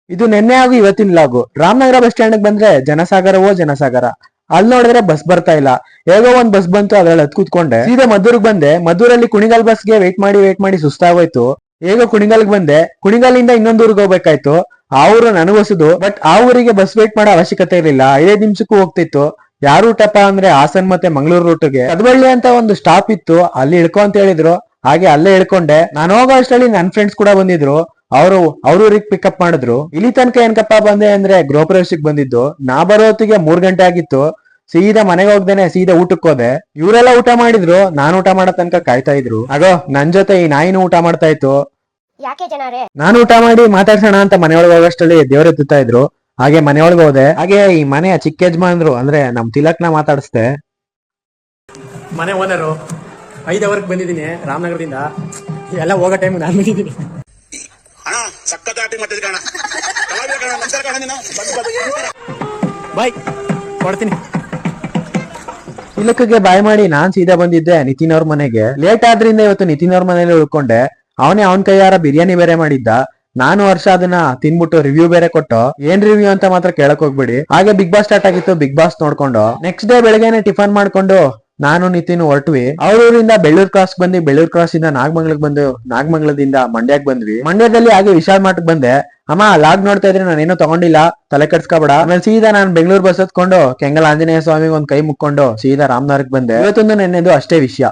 ಇದು ನಿನ್ನೆ ಹಾಗೂ ಇವತ್ತಿನ ಲಾಗು. ರಾಮನಗರ ಬಸ್ ಸ್ಟ್ಯಾಂಡ್ ಬಂದ್ರೆ ಜನಸಾಗರವೋ ಜನಸಾಗರ. ಅಲ್ಲಿ ನೋಡಿದ್ರೆ ಬಸ್ ಬರ್ತಾ ಇಲ್ಲ. ಹೇಗೋ ಒಂದ್ ಬಸ್ ಬಂತು, ಅದ್ರಲ್ಲಿ ಹತ್ ಕೂತ್ಕೊಂಡೆ. ಸೀದಾ ಮದ್ದೂರ್ಗ್ ಬಂದೆ. ಮದ್ದೂರಲ್ಲಿ ಕುಣಿಗಲ್ ಬಸ್ಗೆ ವೇಟ್ ಮಾಡಿ ಸುಸ್ತಾಗೋಯ್ತು. ಹೇಗೋ ಕುಣಿಗಲ್ಗ್ ಬಂದೆ. ಕುಣಿಗಲ್ಲಿಂದ ಇನ್ನೊಂದ್ ಊರಿಗೆ ಹೋಗ್ಬೇಕಾಯ್ತು. ಆ ಊರು ನನಗೊಸದು, ಬಟ್ ಆ ಊರಿಗೆ ಬಸ್ ವೇಟ್ ಮಾಡೋ ಅವಶ್ಯಕತೆ ಇರಲಿಲ್ಲ. 5 ನಿಮಿಷಕ್ಕೂ ಹೋಗ್ತಿತ್ತು. ಯಾವ ರೂಟಪ್ಪ ಅಂದ್ರೆ ಹಾಸನ್ ಮತ್ತೆ ಮಂಗಳೂರು ರೂಟ್ಗೆ. ಕದಬಳ್ಳಿ ಅಂತ ಒಂದು ಸ್ಟಾಪ್ ಇತ್ತು, ಅಲ್ಲಿ ಇಳ್ಕೊ ಅಂತ ಹೇಳಿದ್ರು. ಹಾಗೆ ಅಲ್ಲೇ ಇಳ್ಕೊಂಡೆ. ನಾನು ಹೋಗೋ ಅಷ್ಟರಲ್ಲಿ ನನ್ ಫ್ರೆಂಡ್ಸ್ ಕೂಡ ಬಂದಿದ್ರು. ಅವ್ರೂರಿಗೆ ಪಿಕಪ್ ಮಾಡಿದ್ರು. ಇಲ್ಲಿ ತನಕ ಏನ್ಕಪ್ಪ ಬಂದೆ ಅಂದ್ರೆ ಗೃಹ ಪ್ರವೇಶಕ್ಕೆ ಬಂದಿದ್ದು. ನಾ ಬರೋ ಹೊತ್ತಿಗೆ 3 ಗಂಟೆ ಆಗಿತ್ತು. ಸೀದಾ ಮನೆಗೆ ಹೋಗ್ದೇನೆ ಸೀದಾ ಊಟಕ್ಕೆ ಹೋದೆ. ಇವರೆಲ್ಲ ಊಟ ಮಾಡಿದ್ರು, ನಾನು ಊಟ ಮಾಡೋ ತನಕ ಕಾಯ್ತಾ ಇದ್ರು. ಆಗೋ ನನ್ ಜೊತೆ ಈ ನಾಯಿನೂ ಊಟ ಮಾಡ್ತಾ ಇತ್ತು. ನಾನು ಊಟ ಮಾಡಿ ಮಾತಾಡ್ಸೋಣ ಅಂತ ಮನೆಯೊಳಗೆ ಹೋಗೋಷ್ಟರಲ್ಲಿ ದೇವ್ರ ಎತ್ತುತ್ತಾ ಇದ್ರು. ಹಾಗೆ ಮನೆಯೊಳಗೆ ಹೋದೆ. ಹಾಗೆ ಈ ಮನೆಯ ಚಿಕ್ಕ ಯಜಮಾನ್ರು ಅಂದ್ರೆ ನಮ್ ತಿಲಕ್ನ ಮಾತಾಡಿಸ್ದೆ. ಮನೆ ಓನರು 5 ಅವರ್ಗೆ ಬಂದಿದ್ದೀನಿ ರಾಮನಗರದಿಂದ. ಎಲ್ಲ ಹೋಗೋ ಟೈಮ್ ನಾನು ಬಂದಿದ್ದೀನಿ. ಬಾಯ್ ಕೊಡ್ತೀನಿ. ತಿಲಕ್ಗೆ ಬಾಯ್ ಮಾಡಿ ನಾನ್ ಸೀದಾ ಬಂದಿದ್ದೆ ನಿತಿನ್ ಅವ್ರ ಮನೆಗೆ. ಲೇಟ್ ಆದ್ರಿಂದ ಇವತ್ತು ನಿತಿನ್ ಅವ್ರ ಮನೇಲಿ ಉಳ್ಕೊಂಡೆ. ಅವನ್ ಕೈಯಾರ ಬಿರಿಯಾನಿ ಬೇರೆ ಮಾಡಿದ್ದ. ನಾನು ವರ್ಷ ಅದನ್ನ ತಿನ್ಬಿಟ್ಟು ರಿವ್ಯೂ ಬೇರೆ ಕೊಟ್ಟು, ಏನ್ ರಿವ್ಯೂ ಅಂತ ಮಾತ್ರ ಕೇಳಕ್ ಹೋಗ್ಬಿಡಿ. ಹಾಗೆ ಬಿಗ್ ಬಾಸ್ ಸ್ಟಾರ್ಟ್ ಆಗಿತ್ತು. ಬಿಗ್ ಬಾಸ್ ನೋಡ್ಕೊಂಡು ನೆಕ್ಸ್ಟ್ ಡೇ ಬೆಳಗ್ಗೆನೆ ಟಿಫನ್ ಮಾಡ್ಕೊಂಡು ನಾನು ನಿತಿನ್ ಹೊರಟ್ವಿ. ಅವ್ರೂರಿಂದ ಬೆಳ್ಳೂರ್ ಕ್ರಾಸ್ ಬಂದು, ಬೆಳ್ಳೂರ್ ಕ್ರಾಸ್ ಇಂದ ನಾಗಮಂಗ್ಲಕ್ ಬಂದು, ನಾಗಮಂಗ್ಲದಿಂದ ಮಂಡ್ಯಕ್ ಬಂದ್ವಿ. ಮಂಡ್ಯದಲ್ಲಿ ಹಾಗೆ ವಿಶಾಲ್ ಮಾರ್ಟ್ಗೆ ಬಂದೆ. ಅಮ್ಮ ಲಾಗ್ ನೋಡ್ತಾ ಇದ್ರೆ ನಾನೇನೋ ತಗೊಂಡಿಲ್ಲ, ತಲೆ ಕೆಡ್ಸ್ಕೊಬೇಡ. ಆಮೇಲೆ ಸೀದಾ ನಾನು ಬೆಂಗಳೂರು ಬಸ್ ಹತ್ಕೊಂಡು ಕೆಂಗಲ್ ಆಂಜನೇಯ ಸ್ವಾಮಿಗೆ ಒಂದ್ ಕೈ ಮುಕ್ಕೊಂಡು ಸೀದಾ ರಾಮನಗರಕ್ಕೆ ಬಂದೆ. ಇವತ್ತೊಂದು ನೆನ್ನೆದು ಅಷ್ಟೇ ವಿಷಯ.